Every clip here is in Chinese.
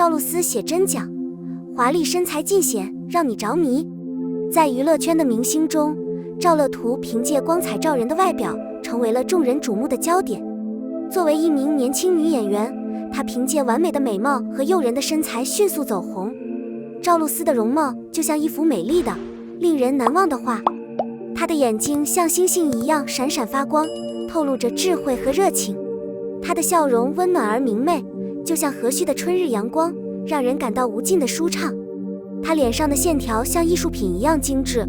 赵露思写真讲，华丽身材尽显，让你着迷。在娱乐圈的明星中，赵乐图凭借光彩照人的外表，成为了众人瞩目的焦点。作为一名年轻女演员，她凭借完美的美貌和诱人的身材迅速走红。赵露思的容貌就像一幅美丽的、令人难忘的画，她的眼睛像星星一样闪闪发光，透露着智慧和热情。她的笑容温暖而明媚，就像和煦的春日阳光，让人感到无尽的舒畅。她脸上的线条像艺术品一样精致，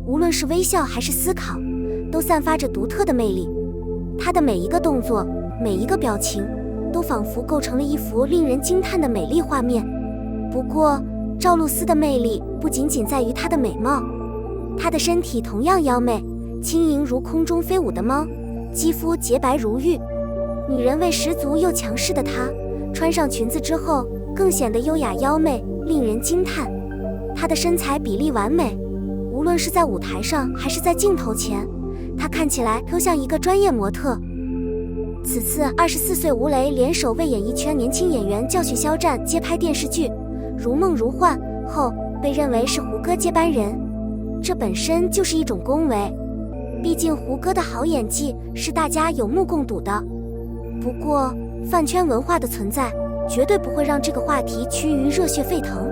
无论是微笑还是思考，都散发着独特的魅力。她的每一个动作，每一个表情，都仿佛构成了一幅令人惊叹的美丽画面。不过，赵露思的魅力不仅仅在于她的美貌，她的身体同样妖媚，轻盈如空中飞舞的猫，肌肤洁白如玉。女人味十足又强势的她，穿上裙子之后更显得优雅妖媚，令人惊叹。她的身材比例完美，无论是在舞台上还是在镜头前，她看起来都像一个专业模特。此次24岁吴磊联手为演艺圈年轻演员教训肖战接拍电视剧《如梦如幻》后，被认为是胡歌接班人，这本身就是一种恭维。毕竟胡歌的好演技是大家有目共睹的。不过，饭圈文化的存在绝对不会让这个话题趋于热血沸腾。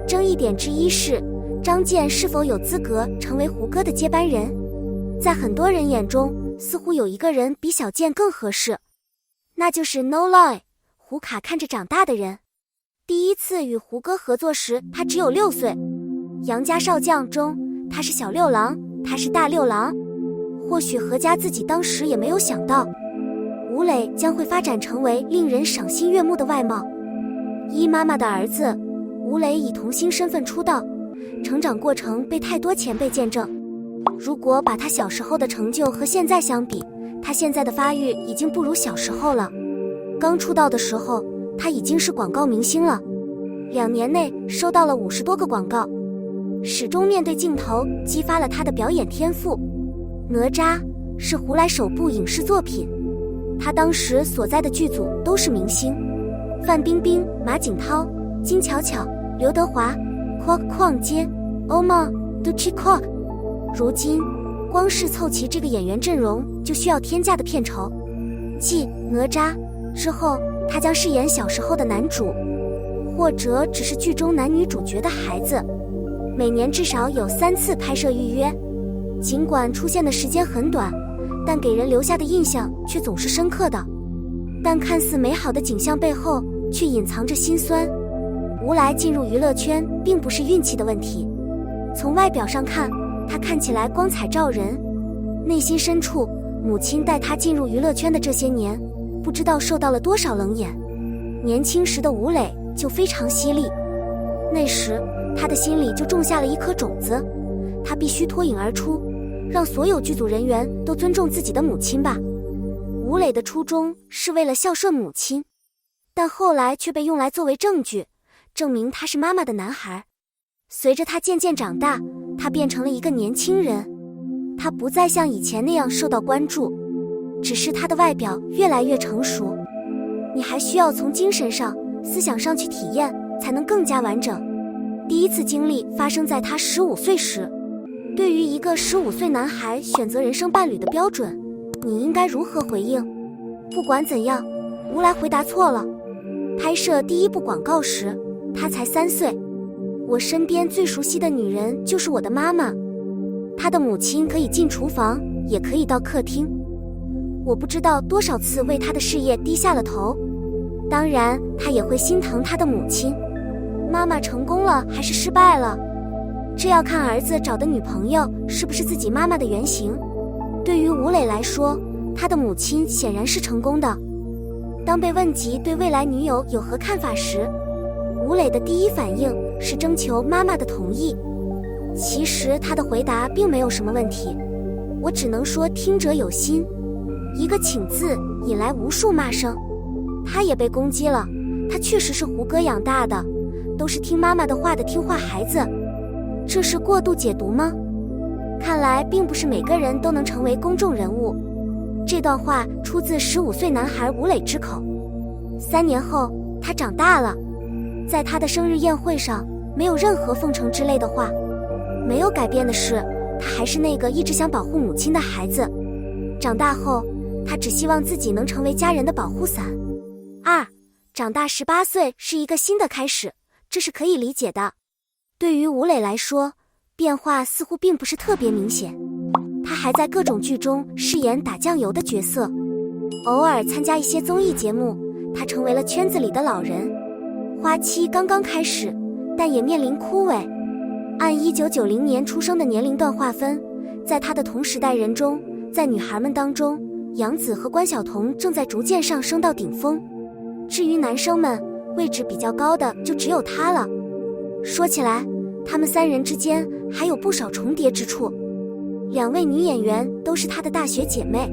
争议点之一是张健是否有资格成为胡歌的接班人。在很多人眼中，似乎有一个人比小健更合适，那就是 No Lie 胡卡看着长大的人。第一次与胡歌合作时，他只有6岁。《杨家少将》中，他是小六郎，他是大六郎。或许何家自己当时也没有想到，吴磊将会发展成为令人赏心悦目的外貌。一妈妈的儿子，吴磊以童星身份出道，成长过程被太多前辈见证。如果把他小时候的成就和现在相比，他现在的发育已经不如小时候了。刚出道的时候，他已经是广告明星了，2年内收到了50多个广告，始终面对镜头，激发了他的表演天赋。哪吒是胡来首部影视作品，他当时所在的剧组都是明星，范冰冰、马景涛、金巧巧、刘德华、邝街、欧梦、杜琪蔻。如今光是凑齐这个演员阵容就需要天价的片酬。继哪吒之后，他将饰演小时候的男主，或者只是剧中男女主角的孩子。每年至少有3次拍摄预约，尽管出现的时间很短，但给人留下的印象却总是深刻的。但看似美好的景象背后却隐藏着辛酸。吴来进入娱乐圈并不是运气的问题，从外表上看，他看起来光彩照人，内心深处，母亲带他进入娱乐圈的这些年，不知道受到了多少冷眼。年轻时的吴磊就非常犀利，那时他的心里就种下了一颗种子，他必须脱颖而出，让所有剧组人员都尊重自己的母亲吧。吴磊的初衷是为了孝顺母亲，但后来却被用来作为证据，证明他是妈妈的男孩。随着他渐渐长大，他变成了一个年轻人，他不再像以前那样受到关注，只是他的外表越来越成熟。你还需要从精神上、思想上去体验，才能更加完整。第一次经历发生在他15岁时。对于一个15岁男孩选择人生伴侣的标准，你应该如何回应？不管怎样，吴来回答错了。拍摄第一部广告时，他才3岁。我身边最熟悉的女人就是我的妈妈，她的母亲可以进厨房，也可以到客厅。我不知道多少次为她的事业低下了头，当然她也会心疼她的母亲。妈妈成功了还是失败了，这要看儿子找的女朋友是不是自己妈妈的原型。对于吴磊来说，他的母亲显然是成功的。当被问及对未来女友有何看法时，吴磊的第一反应是征求妈妈的同意。其实他的回答并没有什么问题，我只能说听者有心。一个请字引来无数骂声，他也被攻击了。他确实是胡歌养大的，都是听妈妈的话的听话孩子。这是过度解读吗？看来并不是每个人都能成为公众人物。这段话出自15岁男孩吴磊之口。3年后，他长大了。在他的生日宴会上，没有任何奉承之类的话。没有改变的是，他还是那个一直想保护母亲的孩子。长大后，他只希望自己能成为家人的保护伞。2. 长大18岁是一个新的开始，这是可以理解的。对于吴磊来说，变化似乎并不是特别明显。他还在各种剧中饰演打酱油的角色，偶尔参加一些综艺节目，他成为了圈子里的老人。花期刚刚开始，但也面临枯萎。按1990年出生的年龄段划分，在他的同时代人中，在女孩们当中，杨紫和关晓彤正在逐渐上升到顶峰。至于男生们，位置比较高的就只有他了。说起来，他们3人之间还有不少重叠之处。2位女演员都是他的大学姐妹。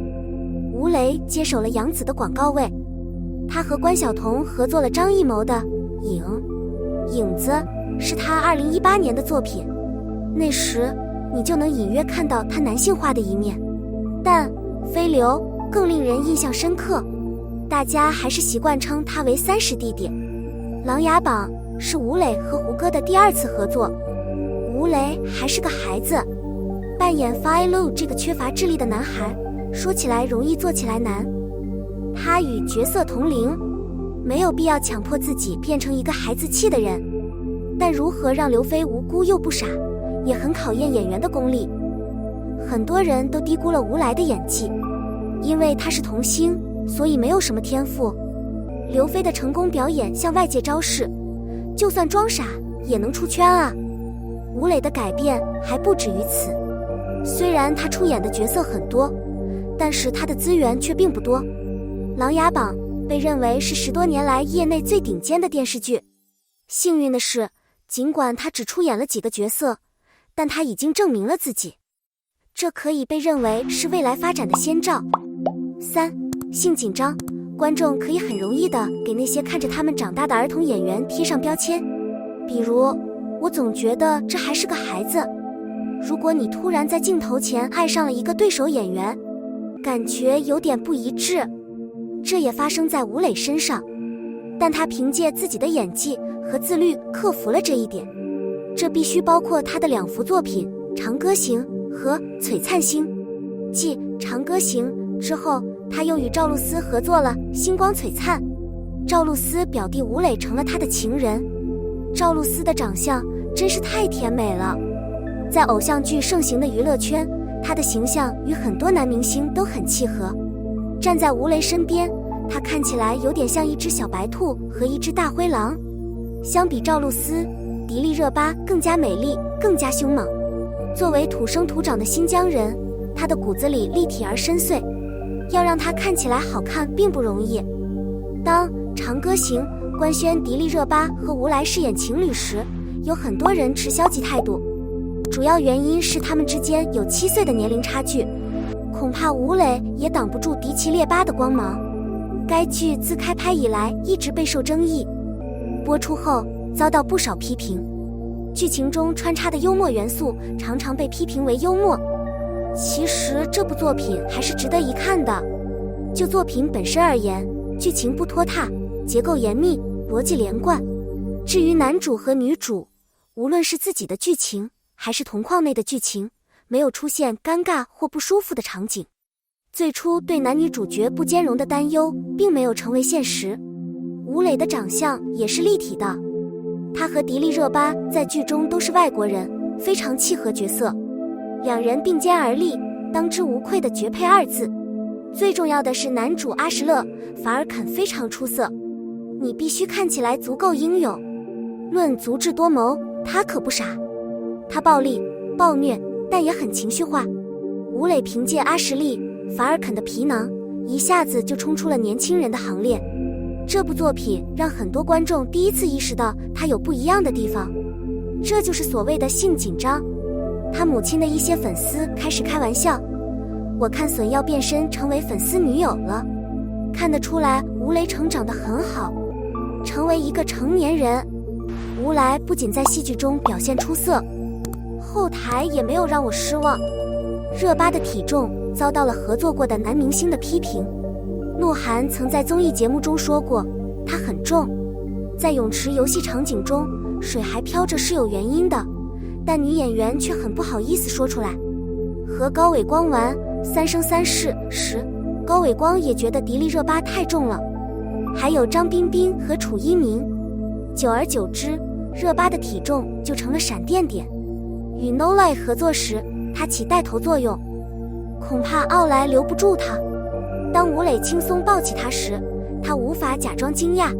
吴磊接手了杨紫的广告位，他和关晓彤合作了张艺谋的《影子》，是他2018年的作品。那时你就能隐约看到他男性化的一面，但《飞流》更令人印象深刻，大家还是习惯称他为30弟弟。《琅琊榜》是吴磊和胡歌的第2次合作，吴磊还是个孩子，扮演法路这个缺乏智力的男孩，说起来容易做起来难。他与角色同龄，没有必要强迫自己变成一个孩子气的人，但如何让刘飞无辜又不傻，也很考验演员的功力。很多人都低估了吴来的演技，因为他是童星，所以没有什么天赋。刘飞的成功表演向外界昭示，就算装傻也能出圈啊。吴磊的改变还不止于此，虽然他出演的角色很多，但是他的资源却并不多。《琅琊榜》被认为是10多年来业内最顶尖的电视剧。幸运的是，尽管他只出演了几个角色，但他已经证明了自己，这可以被认为是未来发展的先兆。3. 性紧张，观众可以很容易地给那些看着他们长大的儿童演员贴上标签，比如我总觉得这还是个孩子。如果你突然在镜头前爱上了一个对手演员，感觉有点不一致。这也发生在吴磊身上，但他凭借自己的演技和自律克服了这一点。这必须包括他的2幅作品《长歌行》和《璀璨星》。继《长歌行》之后，他又与赵露思合作了《星光璀璨》。赵露思表弟吴磊成了他的情人。赵露思的长相真是太甜美了，在偶像剧盛行的娱乐圈，她的形象与很多男明星都很契合。站在吴磊身边，她看起来有点像一只小白兔和一只大灰狼。相比赵露思，迪丽热巴更加美丽，更加凶猛。作为土生土长的新疆人，她的骨子里立体而深邃，要让她看起来好看并不容易。当《长歌行》官宣迪丽热巴和吴来饰演情侣时，有很多人持消极态度，主要原因是他们之间有7岁的年龄差距，恐怕吴磊也挡不住迪奇列巴的光芒。该剧自开拍以来一直备受争议，播出后遭到不少批评，剧情中穿插的幽默元素常常被批评为幽默。其实这部作品还是值得一看的。就作品本身而言，剧情不拖沓，结构严密，逻辑连贯。至于男主和女主，无论是自己的剧情还是同框内的剧情，没有出现尴尬或不舒服的场景。最初对男女主角不兼容的担忧并没有成为现实。吴磊的长相也是立体的，他和迪丽热巴在剧中都是外国人，非常契合角色。2人并肩而立，当之无愧的绝配2字。最重要的是男主阿什勒·法尔肯非常出色，你必须看起来足够英勇。论足智多谋，他可不傻，他暴力暴虐，但也很情绪化。吴磊凭借阿什利·法尔肯的皮囊，一下子就冲出了年轻人的行列。这部作品让很多观众第一次意识到他有不一样的地方，这就是所谓的性紧张。他母亲的一些粉丝开始开玩笑，我看笋要变身成为粉丝女友了。看得出来吴磊成长得很好，成为一个成年人。吴来不仅在戏剧中表现出色，后台也没有让我失望。热巴的体重遭到了合作过的男明星的批评，鹿晗曾在综艺节目中说过她很重，在泳池游戏场景中，水还飘着是有原因的，但女演员却很不好意思说出来。和高伟光玩三生三世时，高伟光也觉得迪丽热巴太重了，还有张彬彬和楚一鸣。久而久之，热巴的体重就成了闪电点。与 No Lie 合作时，她起带头作用，恐怕奥莱留不住她。当吴磊轻松抱起她时，她无法假装惊讶。